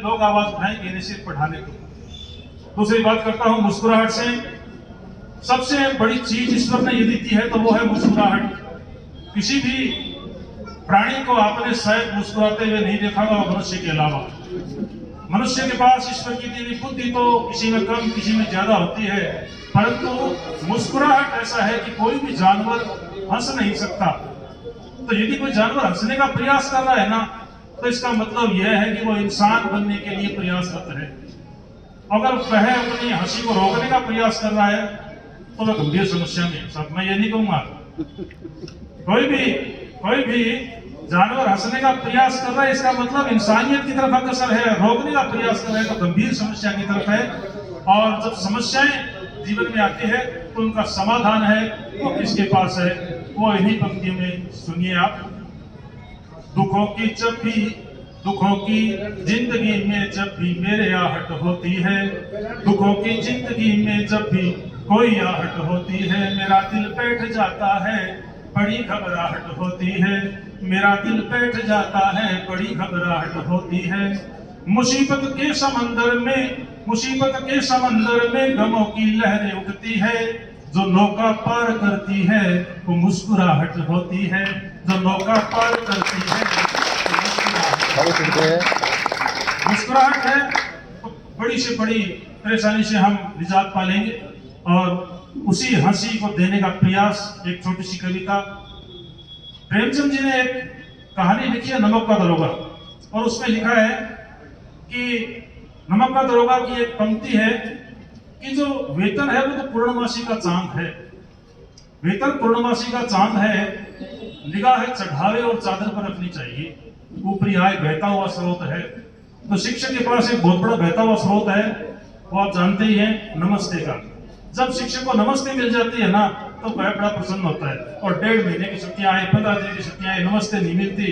लोग आवाज उठाएंगे इन्हें सिर्फ पढ़ाने को। दूसरी बात करता हूं मुस्कुराहट से। सबसे बड़ी चीज ईश्वर ने यदि दी है तो वो है मुस्कुराहट। किसी भी प्राणी को आपने शायद मुस्कुराते हुए नहीं देखा होगा मनुष्य के अलावा। मनुष्य के पास ईश्वर की दी हुई बुद्धि तो किसी में कम किसी में ज्यादा होती है, परंतु मुस्कुराहट ऐसा है कि कोई भी जानवर हंस नहीं सकता। तो यदि कोई जानवर हंसने का प्रयास कर रहा है ना, तो इसका मतलब यह है कि वो इंसान बनने के लिए प्रयासरत है। अगर वह अपनी हंसी को रोकने का प्रयास कर रहा है तो वह गंभीर समस्या में। सब मैं ये नहीं कहूंगा, कोई भी जानवर हंसने का प्रयास कर रहा है, इसका मतलब इंसानियत की तरफ अग्रसर है। रोकने का प्रयास कर रहा है तो गंभीर समस्या की तरफ है। और जब समस्याएं जीवन में आती है तो उनका समाधान है वो किसके पास है, वो इन्हीं पंक्तियों में सुनिए आप। दुखों की जिंदगी में जब भी मेरे आहट होती है, दुखों की जिंदगी में जब भी कोई आहट होती है, मेरा दिल बैठ जाता है, बड़ी घबराहट होती है, मेरा दिल बैठ जाता है, बड़ी घबराहट होती है। मुसीबत के समंदर में गमों की लहरें उठती है, जो नौका पार करती है वो मुस्कुराहट होती है, जो नौका पार करती है मुस्कुराहट है। तो बड़ी से बड़ी परेशानी से हम निजात पालेंगे। और उसी हंसी को देने का प्रयास, एक छोटी सी कविता। प्रेमचंद जी ने एक कहानी लिखी है नमक का दरोगा, और उसमें लिखा है कि नमक का दरोगा की एक पंक्ति है कि जो वेतन है वो तो पूर्णमासी का चांद है, वेतन पूर्णमासी का चांद है, निगाह चढ़ावे और चादर पर रखनी चाहिए, ऊपरी आय बहता हुआ स्रोत है। तो शिक्षक के पास एक बहुत बड़ा बहता हुआ स्रोत है, वो आप जानते ही हैं, नमस्ते का। जब शिक्षक को नमस्ते मिल जाती है ना तो वह बड़ा प्रसन्न होता है। और 1.5 महीने की छुट्टियां आए, 15 दिन की छुट्टियां आए, नमस्ते नहीं मिलती,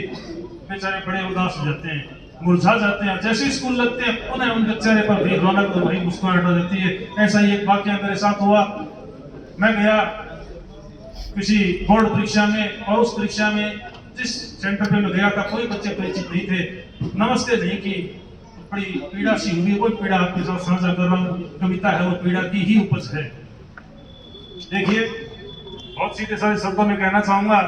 बेचारे बड़े उदास हो जाते हैं, मुरझा जाते हैं। जैसे ही स्कूल लगते हैं पुनः उनके चेहरे पर भी रौनक और वही मुस्कुराहट हो जाती है। ऐसा ही एक वाकया मेरे साथ हुआ। मैं गया किसी बोर्ड परीक्षा में, और उस परीक्षा में जिस सेंटर पे मैं गया था कोई बच्चे परिचित नहीं थे, नमस्ते नहीं की, बड़ी पीड़ा सी हुई। वो पीड़ा आपके साथ साझा कर रहा हूँ, कविता है, वो पीड़ा की ही उपज है। देखिए, बहुत सीधे साधे शब्दों में कहना चाहूंगा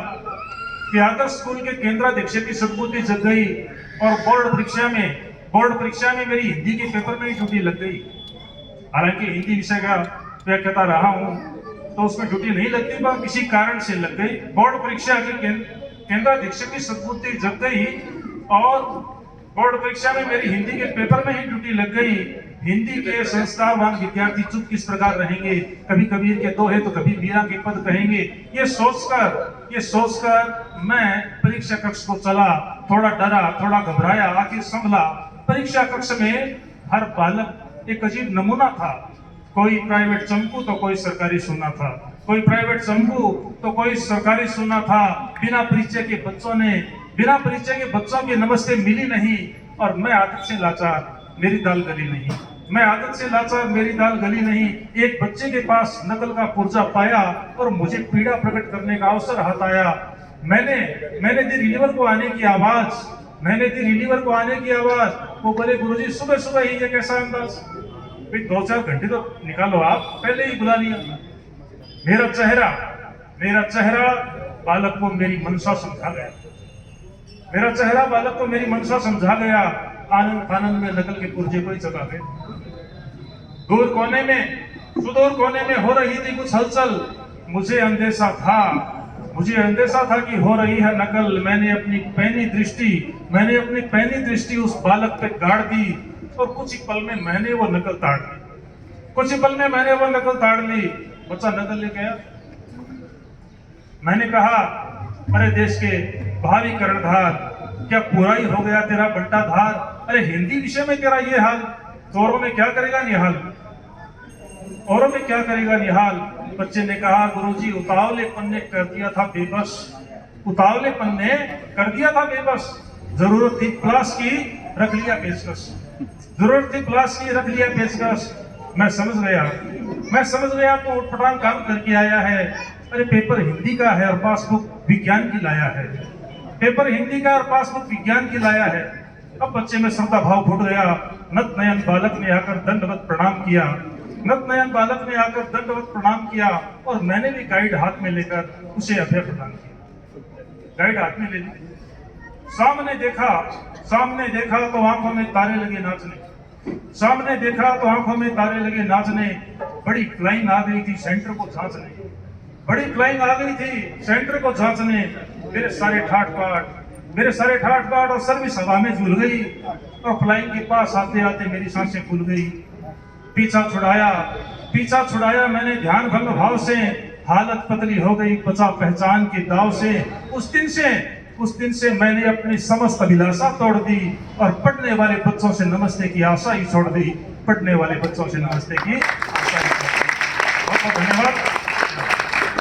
कि आदर्श स्कूल के केंद्राध्यक्ष की सद्बुद्धि जग गई, और बोर्ड परीक्षा में मेरी हिंदी के पेपर में ही ड्यूटी लग गई। हालांकि हिंदी विषय का व्याख्याता रहा हूँ तो उसमें ड्यूटी नहीं लगती, पर किसी कारण से लग गई। बोर्ड परीक्षा के केंद्राध्यक्ष की सद्बुद्धि जग गई, और बोर्ड परीक्षा में मेरी हिंदी के पेपर में ही ड्यूटी लग गई। हिंदी के संस्कारवान विद्यार्थी चुप किस प्रकार रहेंगे, कभी कबीर के दोहे तो कभी मीरा के पद कहेंगे। ये सोचकर मैं परीक्षा कक्ष को चला, थोड़ा डरा, थोड़ा घबराया, आखिर संभला। परीक्षा कक्ष में हर बालक एक अजीब नमूना था, कोई प्राइवेट चंपू तो कोई सरकारी सोना था, कोई प्राइवेट चंपू तो कोई सरकारी सोना था। बिना परिचय के बच्चों के नमस्ते मिली नहीं, और मैं आदत से लाचार मेरी दाल गली नहीं। एक बच्चे के पास नकल का पुर्जा पाया और मुझे पीड़ा प्रकट करने का अवसर हाथ आया। मैंने दी रिलीवर को आने की आवाज। वो बोले, गुरुजी सुबह सुबह ही ये कैसा अंदाज, 2-4 घंटे तो निकालो, आप पहले ही बुला लिया। मेरा चेहरा बालक को मेरी मनसा समझा गया। आनंद में नकल के पुर्जे को ही चला गए। सुदूर कोने में हो रही थी कुछ हलचल। मुझे अंदेशा था कि हो रही है नकल। मैंने अपनी पैनी दृष्टि उस बालक पे गाड़ दी, और कुछ ही पल में मैंने वो नकल ताड़ ली। बच्चा नकल ले गया। मैंने कहा, अरे देश के भावी कर्णधार, क्या पूरा ही हो गया तेरा बंटाधार? अरे हिंदी विषय में तेरा ये हाल, औरों में क्या करेगा निहाल? बच्चे ने कहा, गुरुजी उतावले पन्ने कर दिया था बेबस। जरूरत थी प्लास की, रख लिया पेशकश। मैं समझ गया तो उठपटांग काम करके आया है। अरे पेपर हिंदी का है और पासबुक विज्ञान की लाया है। अब बच्चे में श्रद्धा भाव फूट गया। नत नयन बालक ने आकर दंडवत प्रणाम किया, नत नयन बालक ने आकर दंडवत प्रणाम किया, और मैंने भी गाइड हाथ में लेकर उसे अभय प्रदान किया। गाइड हाथ में ले ली, सामने देखा तो आंखों में तारे लगे नाचने, सामने देखा तो आंखों में तारे लगे नाचने। बड़ी फ्लाइंग आ गई थी सेंटर को जांचने, बड़ी फ्लाइंग आ गई थी सेंटर को जांचने। मेरे सारे ठाट बाट और सर्विस हवा में झूल गई, और फ्लाइंग के पास आते आते मेरी सांसें फूल गई। पीछा छुड़ाया मैंने ध्यान भंग भाव से, हालत पतली हो गई बचा पहचान के दाव से। उस दिन से मैंने अपनी समस्त अभिलाषा तोड़ दी, और पढ़ने वाले बच्चों से नमस्ते की आशा ही छोड़ दी, पढ़ने वाले बच्चों से नमस्ते की आशा ही छोड़ दी। बहुत बहुत धन्यवाद।